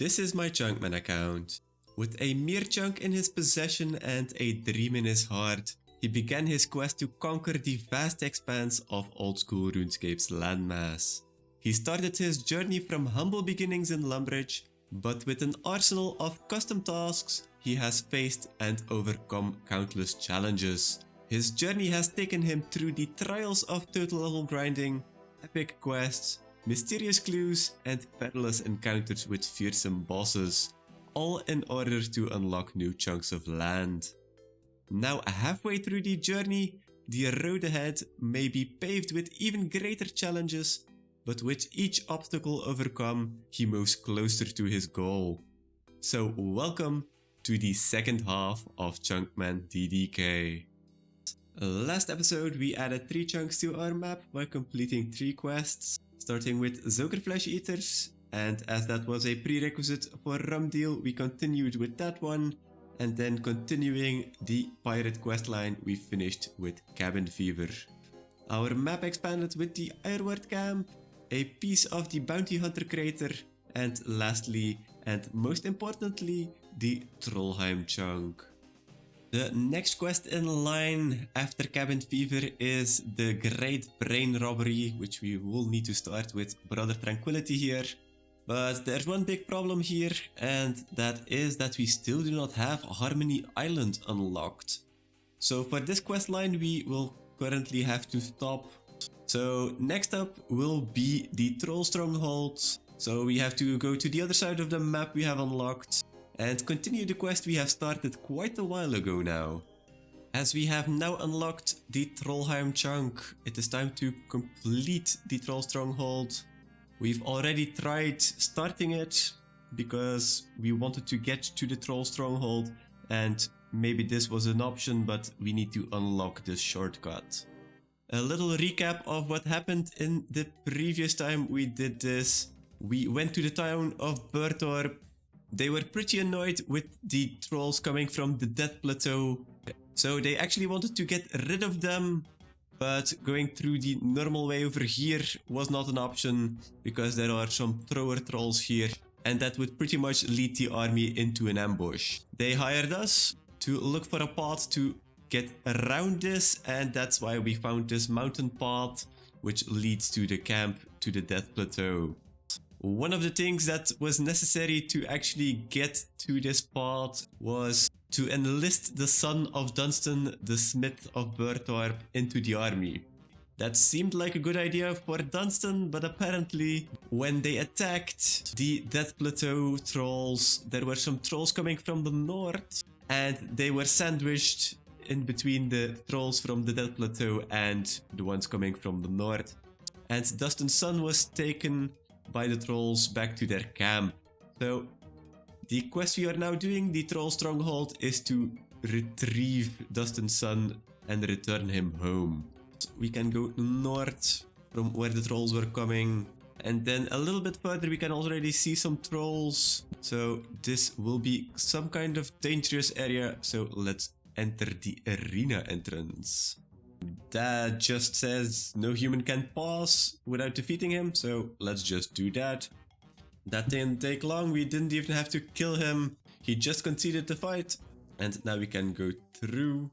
This is my Chunkman account. With a mere chunk in his possession and a dream in his heart, he began his quest to conquer the vast expanse of old-school RuneScape's landmass. He started his journey from humble beginnings in Lumbridge, but with an arsenal of custom tasks, he has faced and overcome countless challenges. His journey has taken him through the trials of total level grinding, epic quests, mysterious clues, and perilous encounters with fearsome bosses, all in order to unlock new chunks of land. Now halfway through the journey, the road ahead may be paved with even greater challenges, but with each obstacle overcome, he moves closer to his goal. So welcome to the second half of Chunkman DDK. Last episode we added 3 chunks to our map by completing 3 quests, starting with Zoker Flesh Eaters, and as that was a prerequisite for Rumdeal, we continued with that one, and then continuing the pirate questline, we finished with Cabin Fever. Our map expanded with the Ironward Camp, a piece of the Bounty Hunter crater, and lastly, and most importantly, the Trollheim chunk. The next quest in line after Cabin Fever is the Great Brain Robbery, which we will need to start with Brother Tranquility here. But there's one big problem here, and that is that we still do not have Harmony Island unlocked. So for this quest line we will currently have to stop. So next up will be the Troll Stronghold. So we have to go to the other side of the map we have unlocked and continue the quest we have started quite a while ago now. As we have now unlocked the Trollheim chunk, it is time to complete the Troll Stronghold. We've already tried starting it because we wanted to get to the Troll Stronghold, and maybe this was an option, but we need to unlock this shortcut. A little recap of what happened in the previous time we did this. We went to the town of Burtorp. They were pretty annoyed with the trolls coming from the Death Plateau, so they actually wanted to get rid of them, but going through the normal way over here was not an option because there are some thrower trolls here, and that would pretty much lead the army into an ambush. They hired us to look for a path to get around this, and that's why we found this mountain path which leads to the camp to the Death Plateau. One of the things that was necessary to actually get to this path was to enlist the son of Dunstan, the smith of Burtorp, into the army. That seemed like a good idea for Dunstan, but apparently when they attacked the Death Plateau trolls, there were some trolls coming from the north, and they were sandwiched in between the trolls from the Death Plateau and the ones coming from the north. And Dunstan's son was taken by the trolls back to their camp. So the quest we are now doing, the Troll Stronghold, is to retrieve Dunstan's son and return him home. So we can go north from where the trolls were coming, and then a little bit further we can already see some trolls. So this will be some kind of dangerous area, so let's enter the arena entrance. That just says no human can pass without defeating him, so let's just do that. That didn't take long, we didn't even have to kill him, he just conceded the fight, and now we can go through.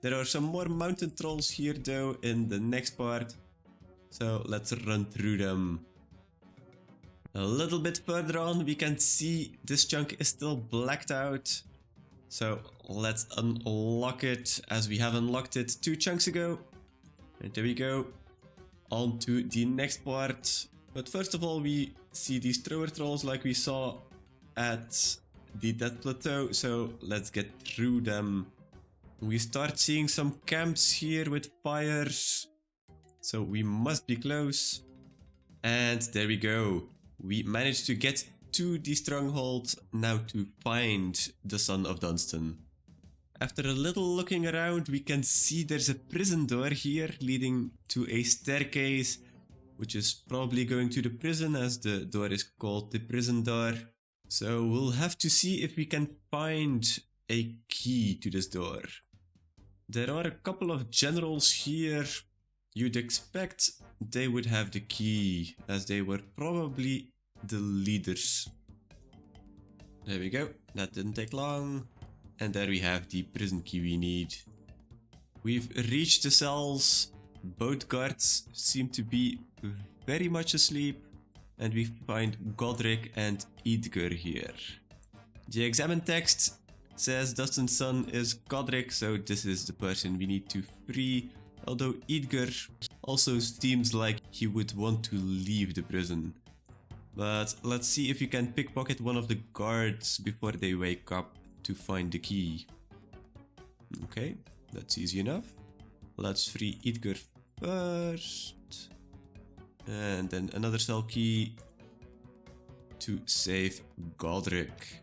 There are some more mountain trolls here though in the next part, so let's run through them. A little bit further on we can see this chunk is still blacked out, so let's unlock it as we have unlocked it 2 chunks ago. And there we go, on to the next part. But first of all we see these thrower trolls like we saw at the Death Plateau, so let's get through them. We start seeing some camps here with fires, so we must be close. And there we go, we managed to get to the stronghold now to find the son of Dunstan. After a little looking around we can see there's a prison door here leading to a staircase, which is probably going to the prison as the door is called the prison door. So we'll have to see if we can find a key to this door. There are a couple of generals here. You'd expect they would have the key, as they were probably the leaders. There we go. That didn't take long. And there we have the prison key we need. We've reached the cells. Both guards seem to be very much asleep. And we find Godric and Edgar here. The examine text says Dustin's son is Godric, so this is the person we need to free. Although Edgar also seems like he would want to leave the prison. But let's see if you can pickpocket one of the guards before they wake up to find the key. Okay, that's easy enough. Let's free Edgar first. And then another cell key to save Godric.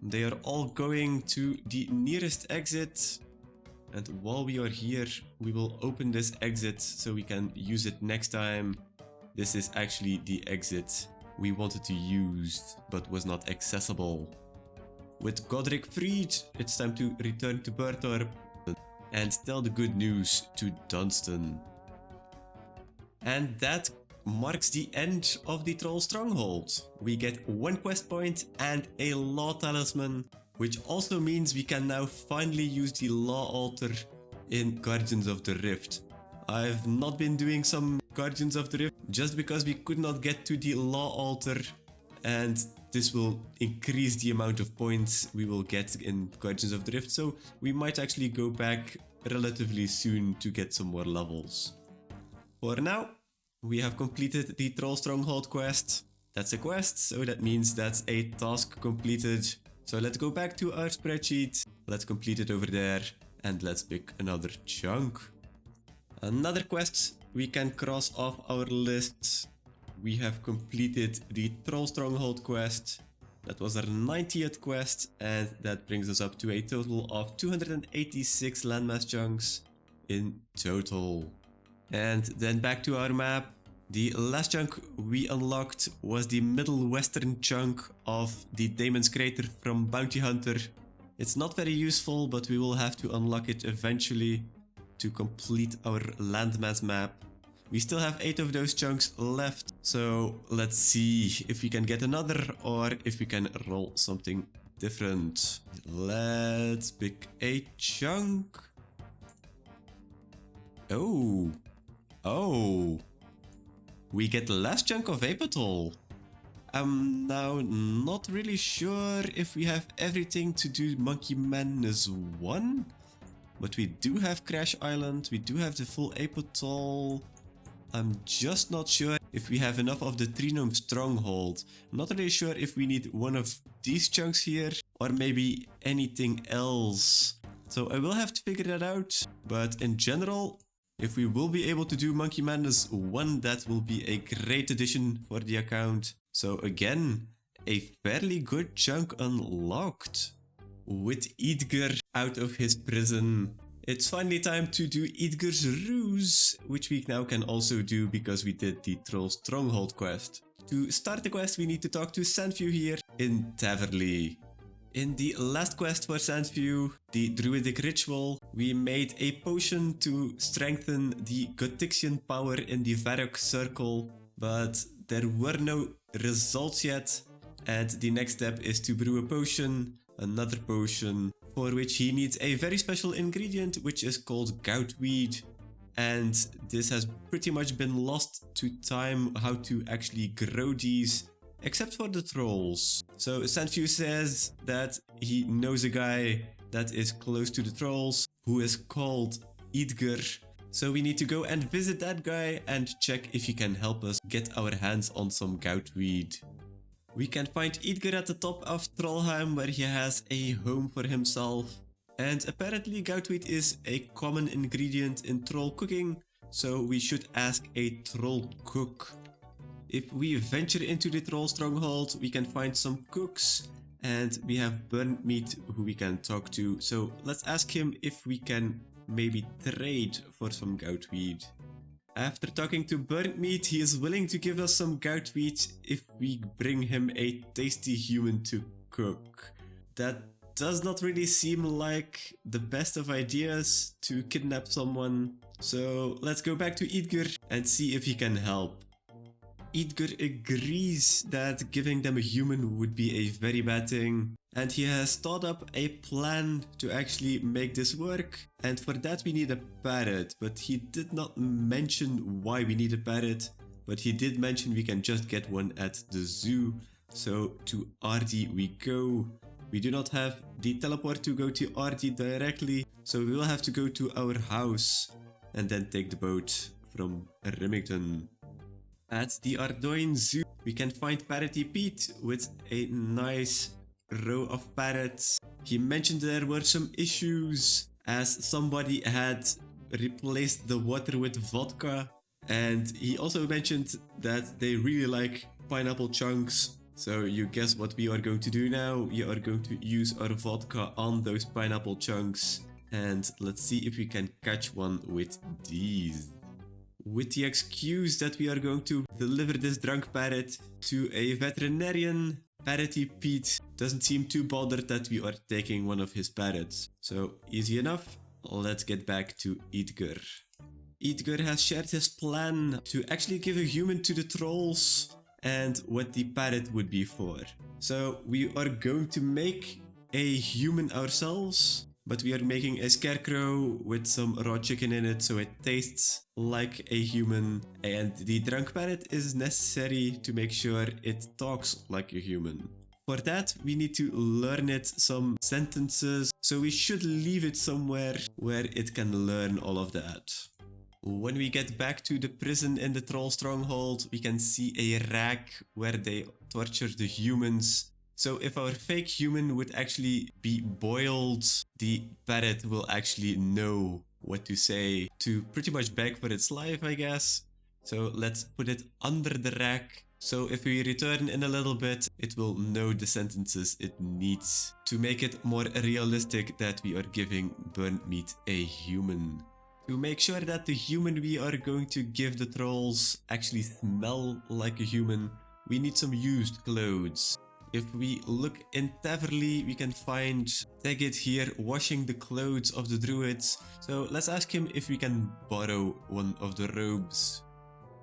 They are all going to the nearest exit. And while we are here, we will open this exit so we can use it next time. This is actually the exit we wanted to use, but was not accessible. With Godric freed, it's time to return to Burthorpe and tell the good news to Dunstan. And that marks the end of the Troll Stronghold. We get 1 quest point and a Law Talisman, which also means we can now finally use the Law Altar in Guardians of the Rift. I've not been doing some Guardians of the Rift just because we could not get to the Law Altar, and this will increase the amount of points we will get in Guardians of the Rift, so we might actually go back relatively soon to get some more levels. For now, we have completed the Troll Stronghold quest. That's a quest, so that means that's a task completed. So let's go back to our spreadsheet, let's complete it over there, and let's pick another chunk. Another quest we can cross off our list. We have completed the Troll Stronghold quest. That was our 90th quest, and that brings us up to a total of 286 landmass chunks in total. And then back to our map. The last chunk we unlocked was the middle western chunk of the Daemon's Crater from Bounty Hunter. It's not very useful, but we will have to unlock it eventually to complete our landmass map. We still have 8 of those chunks left, so let's see if we can get another or if we can roll something different. Let's pick a chunk. Oh. We get the last chunk of Apatol. I'm now not really sure if we have everything to do Monkey Madness 1. But we do have Crash Island, we do have the full Apatol. I'm just not sure if we have enough of the Tree Gnome Stronghold. I'm not really sure if we need one of these chunks here or maybe anything else. So I will have to figure that out. But in general, if we will be able to do Monkey Madness 1, that will be a great addition for the account. So again, a fairly good chunk unlocked. With Edgar out of his prison, it's finally time to do Edgar's Ruse, which we now can also do because we did the Troll Stronghold quest. To start the quest, we need to talk to Sandview here in Taverley. In the last quest for Sandview, the Druidic Ritual, we made a potion to strengthen the Gothixian power in the Varrock Circle, but there were no results yet, and the next step is to brew a potion, another potion, for which he needs a very special ingredient, which is called goutweed. And this has pretty much been lost to time how to actually grow these, except for the trolls. So Sandview says that he knows a guy that is close to the trolls who is called Edgar. So we need to go and visit that guy and check if he can help us get our hands on some goutweed. We can find Edgar at the top of Trollheim, where he has a home for himself. And apparently goutweed is a common ingredient in troll cooking, so we should ask a troll cook. If we venture into the Troll Stronghold, we can find some cooks, and we have Burnt Meat who we can talk to. So let's ask him if we can maybe trade for some goutweed. After talking to Burnt Meat, he is willing to give us some goutweed if we bring him a tasty human to cook. That does not really seem like the best of ideas to kidnap someone. So let's go back to Edgar and see if he can help. Edgar agrees that giving them a human would be a very bad thing, and he has thought up a plan to actually make this work, and for that we need a parrot, but he did not mention why we need a parrot, but he did mention we can just get one at the zoo. So to RD we go. We do not have the teleport to go to RD directly, so we will have to go to our house and then take the boat from Remington. At the Ardoin Zoo, we can find Parroty Pete with a nice row of parrots. He mentioned there were some issues as somebody had replaced the water with vodka, and he also mentioned that they really like pineapple chunks. So you guess what we are going to do now? We are going to use our vodka on those pineapple chunks, and let's see if we can catch one with these. With the excuse that we are going to deliver this drunk parrot to a veterinarian, Parroty Pete doesn't seem too bothered that we are taking one of his parrots. So easy enough, let's get back to Edgar. Edgar has shared his plan to actually give a human to the trolls and what the parrot would be for. So we are going to make a human ourselves, but we are making a scarecrow with some raw chicken in it so it tastes like a human, and the drunk parrot is necessary to make sure it talks like a human. For that we need to learn it some sentences, so we should leave it somewhere where it can learn all of that. When we get back to the prison in the troll stronghold, we can see a rack where they torture the humans. So if our fake human would actually be boiled, the parrot will actually know what to say to pretty much beg for its life, I guess. So let's put it under the rack. So if we return in a little bit, it will know the sentences it needs to make it more realistic that we are giving burnt meat a human. To make sure that the human we are going to give the trolls actually smell like a human, we need some used clothes. If we look in Taverly, we can find Teggit here washing the clothes of the druids. So let's ask him if we can borrow one of the robes.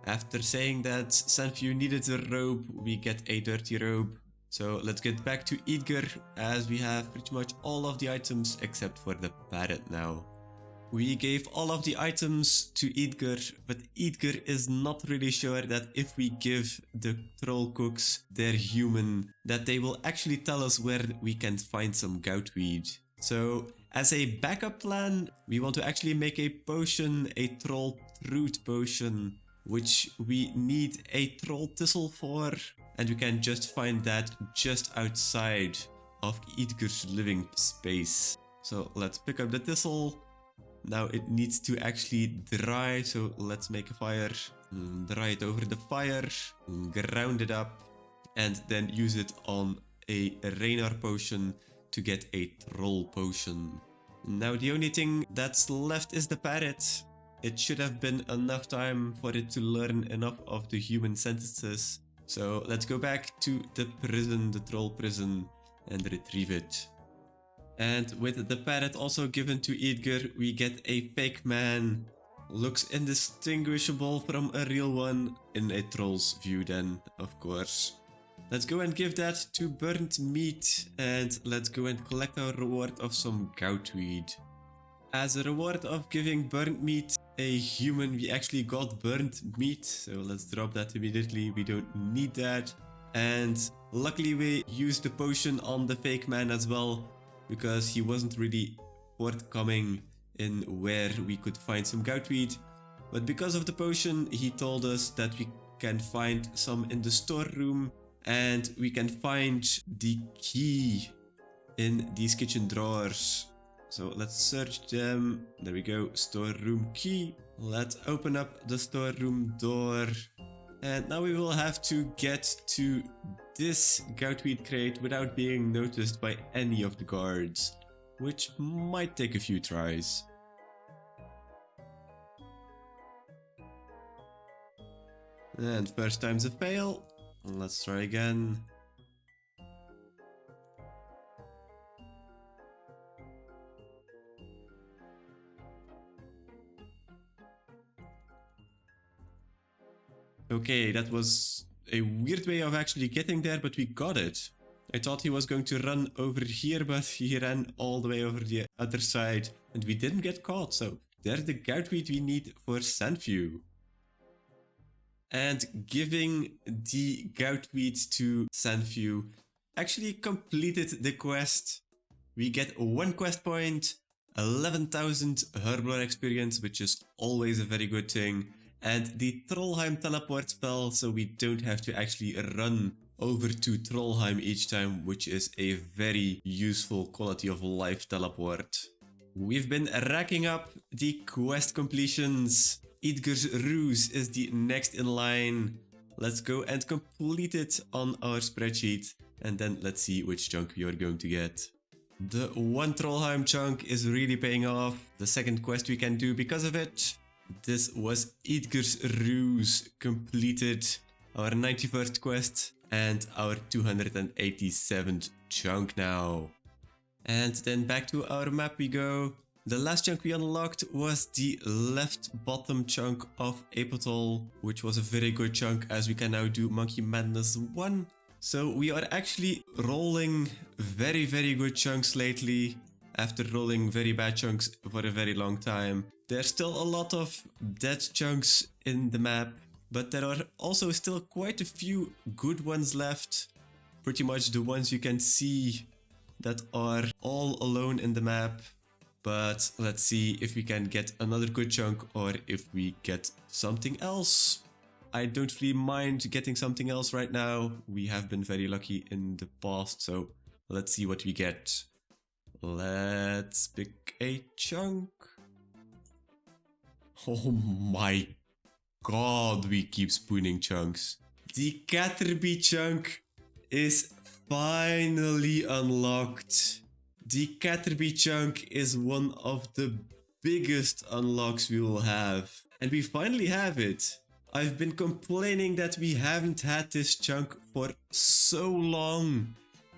After saying that Sanfew needed a robe, we get a dirty robe. So let's get back to Edgar, as we have pretty much all of the items except for the parrot now. We gave all of the items to Edgar, but Edgar is not really sure that if we give the troll cooks their human, that they will actually tell us where we can find some goutweed. So as a backup plan, we want to actually make a potion, a troll root potion, which we need a troll thistle for, and we can just find that just outside of Edgar's living space. So let's pick up the thistle. Now it needs to actually dry, so let's make a fire, dry it over the fire, ground it up, and then use it on a Raynar potion to get a troll potion. Now the only thing that's left is the parrot. It should have been enough time for it to learn enough of the human sentences. So let's go back to the prison, the troll prison, and retrieve it. And with the parrot also given to Edgar, we get a fake man. Looks indistinguishable from a real one, in a troll's view then, of course. Let's go and give that to burnt meat, and let's go and collect our reward of some goutweed. As a reward of giving burnt meat a human, we actually got burnt meat, so let's drop that immediately, we don't need that. And luckily we used the potion on the fake man as well, because he wasn't really forthcoming in where we could find some goutweed. But because of the potion, he told us that we can find some in the storeroom, and we can find the key in these kitchen drawers. So let's search them. There we go, storeroom key. Let's open up the storeroom door. And now we will have to get to this goutweed crate without being noticed by any of the guards, which might take a few tries. And first time's a fail. Let's try again. Okay, that was a weird way of actually getting there, but we got it. I thought he was going to run over here, but he ran all the way over the other side, and we didn't get caught, so there's the goutweed we need for Sandview. And giving the goutweed to Sandview actually completed the quest. We get 1 quest point, 11,000 Herblore experience, which is always a very good thing, and the Trollheim teleport spell, so we don't have to actually run over to Trollheim each time, which is a very useful quality of life teleport. We've been racking up the quest completions. Edgar's Ruse is the next in line. Let's go and complete it on our spreadsheet, and then let's see which chunk we are going to get. The 1 Trollheim chunk is really paying off. The second quest we can do because of it. This was Edgar's Ruse completed. Our 91st quest and our 287th chunk now. And then back to our map we go. The last chunk we unlocked was the left bottom chunk of Apotol, which was a very good chunk as we can now do Monkey Madness 1. So we are actually rolling very good chunks lately after rolling very bad chunks for a very long time. There's still a lot of dead chunks in the map, but there are also still quite a few good ones left. Pretty much the ones you can see that are all alone in the map. But let's see if we can get another good chunk or if we get something else. I don't really mind getting something else right now. We have been very lucky in the past, so let's see what we get. Let's pick a chunk. Oh my god, we keep spooning chunks. The Caterpie chunk is finally unlocked. The Caterpie chunk is one of the biggest unlocks we will have. And we finally have it. I've been complaining that we haven't had this chunk for so long.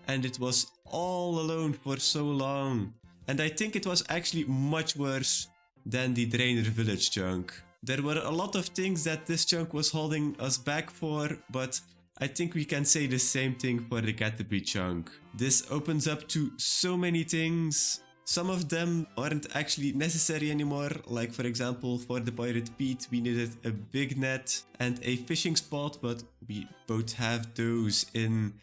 And it was all alone for so long. And I think it was actually much worse than the Drainer Village chunk. There were a lot of things that this chunk was holding us back for, but I think we can say the same thing for the Caterpie chunk. This opens up to so many things. Some of them aren't actually necessary anymore, like for example for the Pirate Pete we needed a big net and a fishing spot, but we both have those in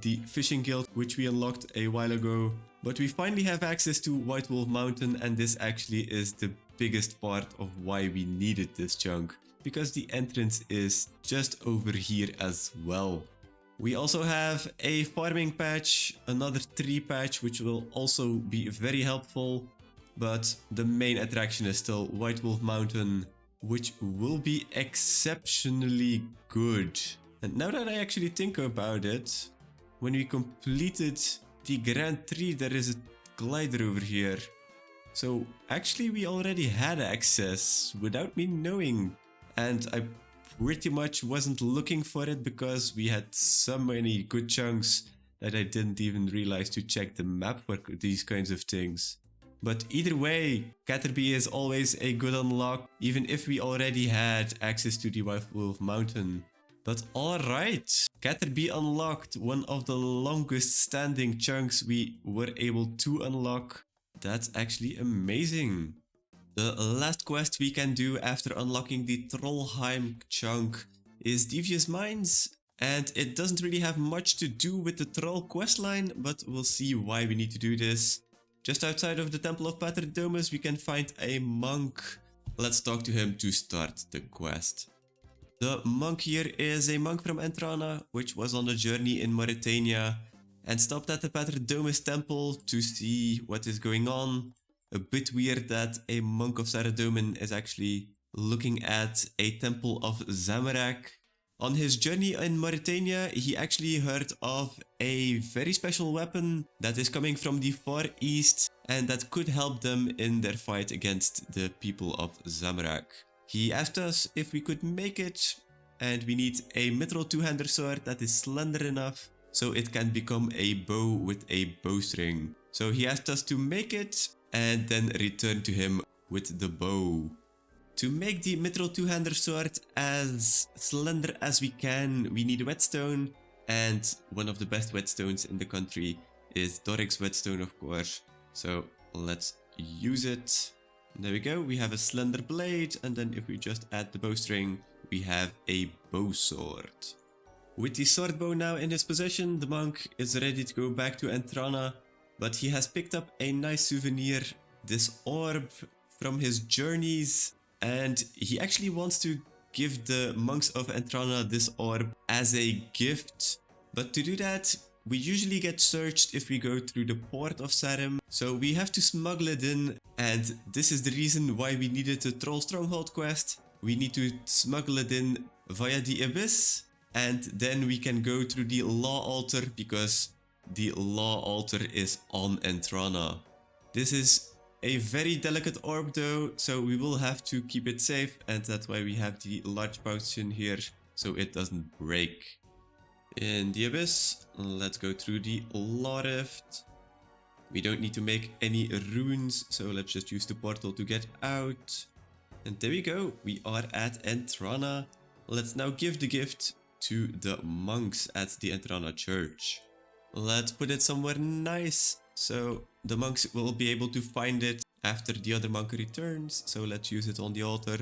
the fishing guild which we unlocked a while ago. But we finally have access to White Wolf Mountain, and this actually is the biggest part of why we needed this chunk, because the entrance is just over here as well. We also have a farming patch, another tree patch, which will also be very helpful. But the main attraction is still White Wolf Mountain, which will be exceptionally good. And now that I actually think about it, when we completed the Grand Tree, there is a glider over here. So actually we already had access without me knowing. And I pretty much wasn't looking for it because we had so many good chunks that I didn't even realize to check the map for these kinds of things. But either way, Caterpie is always a good unlock, even if we already had access to the White Wolf Mountain. But alright, Caterpie unlocked, one of the longest standing chunks we were able to unlock. That's actually amazing. The last quest we can do after unlocking the Trollheim chunk is Devious Mines, and it doesn't really have much to do with the Troll questline, but we'll see why we need to do this. Just outside of the Temple of Paterdomus we can find a monk. Let's talk to him to start the quest. The monk here is a monk from Entrana, which was on a journey in Mauritania and stopped at the Paterdomus temple to see what is going on. A bit weird that a monk of Saradomin is actually looking at a temple of Zamorak. On his journey in Mauritania, he actually heard of a very special weapon that is coming from the Far East and that could help them in their fight against the people of Zamorak. He asked us if we could make it, and we need a mithril two-hander sword that is slender enough so it can become a bow with a bowstring. So he asked us to make it and then return to him with the bow. To make the mithril two-hander sword as slender as we can, we need whetstone, and one of the best whetstones in the country is Doric's whetstone, of course. So let's use it. There we go, we have a slender blade, and then if we just add the bowstring, we have a bow sword. With the sword bow now in his possession, the monk is ready to go back to Entrana, but he has picked up a nice souvenir, this orb from his journeys, and he actually wants to give the monks of Entrana this orb as a gift. But to do that, we usually get searched if we go through the port of Sarim, so we have to smuggle it in, and this is the reason why we needed a Troll Stronghold quest. We need to smuggle it in via the Abyss, and then we can go through the Law Altar, because the Law Altar is on Entrana. This is a very delicate orb though, so we will have to keep it safe, and that's why we have the large potion here, so it doesn't break. In the Abyss, let's go through the Law Rift. We don't need to make any runes, so let's just use the portal to get out. And there we go, we are at Entrana. Let's now give the gift to the monks at the Entrana church. Let's put it somewhere nice, so the monks will be able to find it after the other monk returns. So let's use it on the altar.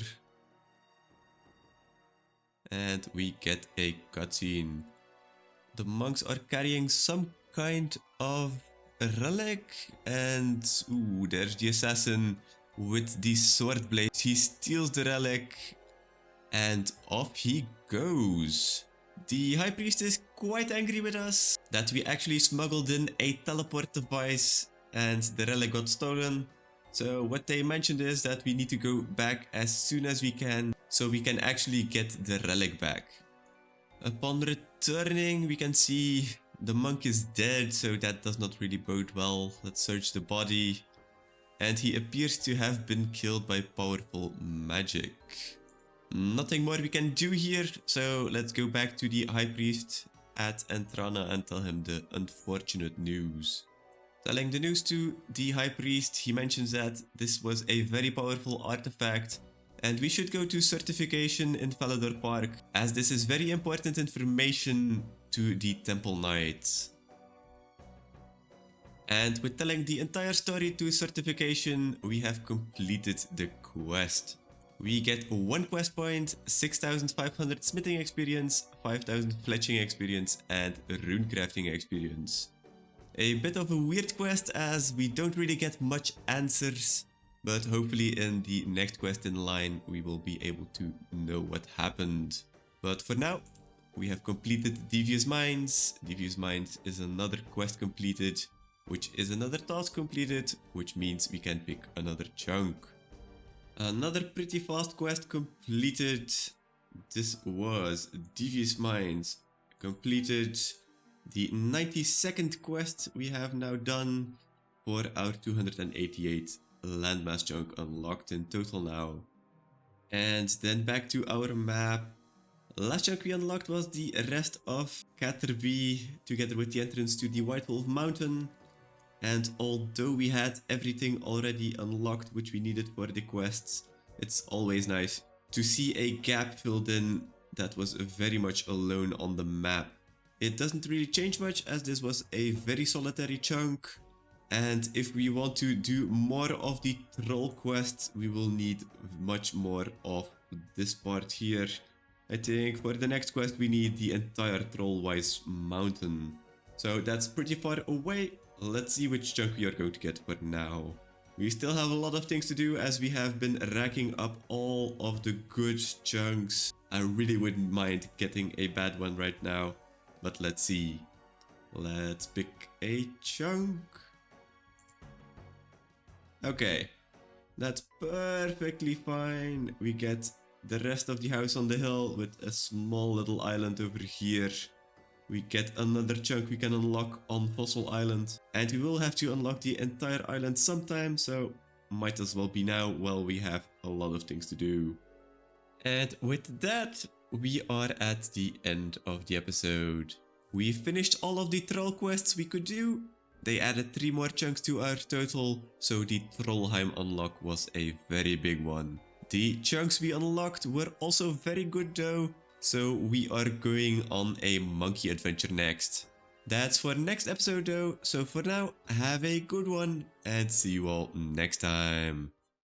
And we get a cutscene. The monks are carrying some kind of relic, and ooh, there's the assassin with the sword blade. He steals the relic and off he goes. The high priest is quite angry with us that we actually smuggled in a teleport device and the relic got stolen. So what they mentioned is that we need to go back as soon as we can, so we can actually get the relic back. Upon returning, we can see the monk is dead, so that does not really bode well. Let's search the body. And he appears to have been killed by powerful magic. Nothing more we can do here, so let's go back to the high priest at Entrana and tell him the unfortunate news. Telling the news to the high priest, he mentions that this was a very powerful artifact and we should go to certification in Falador Park, as this is very important information to the Temple Knights. And with telling the entire story to certification, we have completed the quest. We get 1 quest point, 6,500 smithing experience, 5,000 fletching experience, and rune crafting experience. A bit of a weird quest as we don't really get much answers, but hopefully in the next quest in line we will be able to know what happened. But for now, we have completed Devious Mines. Devious Mines is another quest completed, which is another task completed, which means we can pick another chunk. Another pretty fast quest completed. This was Devious Mines completed. The 92nd quest we have now done for our 288 landmass chunk unlocked in total now. And then back to our map. Last chunk we unlocked was the rest of Caterby together with the entrance to the White Wolf Mountain. And although we had everything already unlocked which we needed for the quests, it's always nice to see a gap filled in that was very much alone on the map. It doesn't really change much as this was a very solitary chunk, and if we want to do more of the troll quests, we will need much more of this part here. I think for the next quest we need the entire Trollwise mountain. So that's pretty far away. Let's see which chunk we are going to get for now. We still have a lot of things to do as we have been racking up all of the good chunks. I really wouldn't mind getting a bad one right now, but let's see. Let's pick a chunk. Okay, that's perfectly fine. We get the rest of the house on the hill with a small little island over here. We get another chunk we can unlock on Fossil Island. And we will have to unlock the entire island sometime, so might as well be now while we have a lot of things to do. And with that, we are at the end of the episode. We finished all of the troll quests we could do. They added 3 more chunks to our total, so the Trollheim unlock was a very big one. The chunks we unlocked were also very good though, so we are going on a monkey adventure next. That's for next episode though, so for now, have a good one and see you all next time.